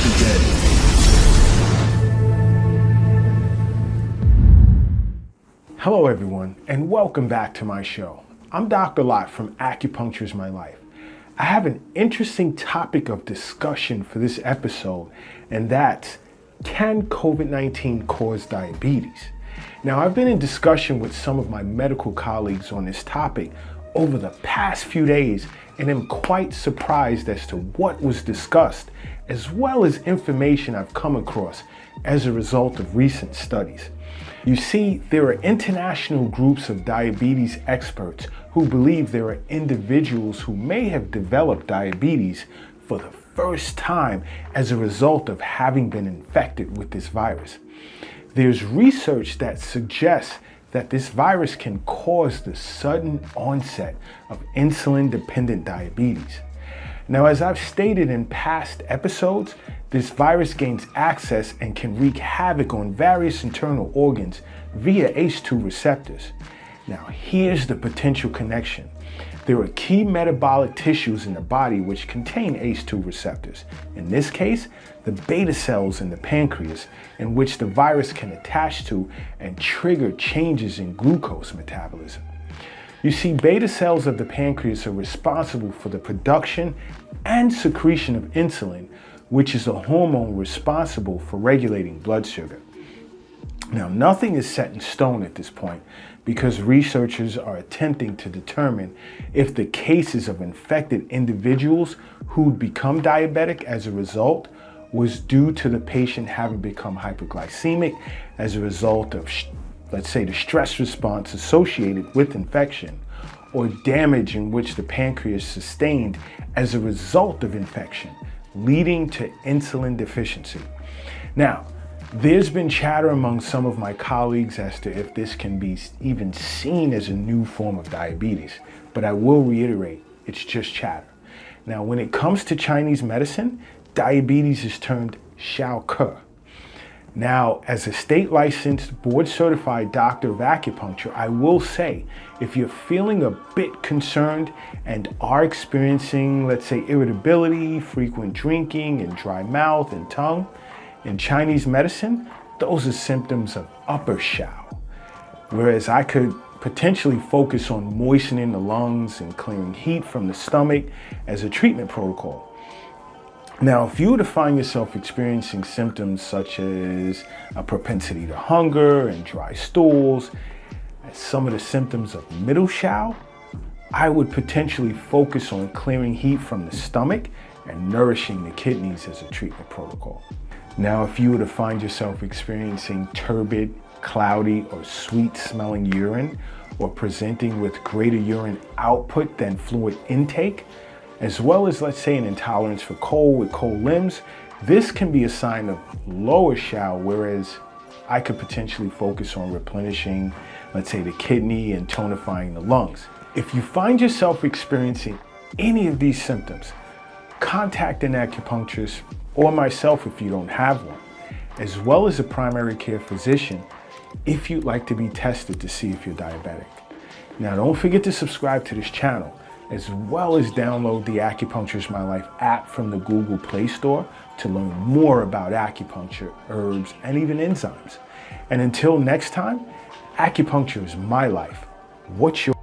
begin. Hello everyone, and welcome back to my show. I'm Dr. Lot from Acupuncture is My Life. I have an interesting topic of discussion for this episode, and that's, can COVID-19 cause diabetes? Now, I've been in discussion with some of my medical colleagues on this topic over the past few days, and am quite surprised as to what was discussed, as well as information I've come across as a result of recent studies. You see, there are international groups of diabetes experts who believe there are individuals who may have developed diabetes for the first time as a result of having been infected with this virus. There's research that suggests that this virus can cause the sudden onset of insulin-dependent diabetes. Now, as I've stated in past episodes, this virus gains access and can wreak havoc on various internal organs via ACE2 receptors. Now, here's the potential connection. There are key metabolic tissues in the body which contain ACE2 receptors. In this case, the beta cells in the pancreas, in which the virus can attach to and trigger changes in glucose metabolism. You see, beta cells of the pancreas are responsible for the production and secretion of insulin, which is a hormone responsible for regulating blood sugar. Now, nothing is set in stone at this point because researchers are attempting to determine if the cases of infected individuals who'd become diabetic as a result was due to the patient having become hypoglycemic as a result of, let's say, the stress response associated with infection, or damage in which the pancreas sustained as a result of infection, leading to insulin deficiency. Now, there's been chatter among some of my colleagues as to if this can be even seen as a new form of diabetes, but I will reiterate, it's just chatter. Now, when it comes to Chinese medicine, diabetes is termed Xiao Ke. Now, as a state-licensed, board-certified doctor of acupuncture, I will say, if you're feeling a bit concerned and are experiencing, let's say, irritability, frequent drinking, and dry mouth and tongue, in Chinese medicine, those are symptoms of upper Xiao. Whereas I could potentially focus on moistening the lungs and clearing heat from the stomach as a treatment protocol. Now, if you were to find yourself experiencing symptoms such as a propensity to hunger and dry stools, as some of the symptoms of middle Xiao, I would potentially focus on clearing heat from the stomach and nourishing the kidneys as a treatment protocol. Now, if you were to find yourself experiencing turbid, cloudy, or sweet-smelling urine, or presenting with greater urine output than fluid intake, as well as, let's say, an intolerance for cold with cold limbs, this can be a sign of lower Xiao, whereas I could potentially focus on replenishing, let's say, the kidney and tonifying the lungs. If you find yourself experiencing any of these symptoms, contact an acupuncturist or myself if you don't have one, as well as a primary care physician if you'd like to be tested to see if you're diabetic. Now, don't forget to subscribe to this channel, as well as download the Acupuncture is My Life app from the Google Play Store to learn more about acupuncture, herbs, and even enzymes. And until next time, acupuncture is my life. What's your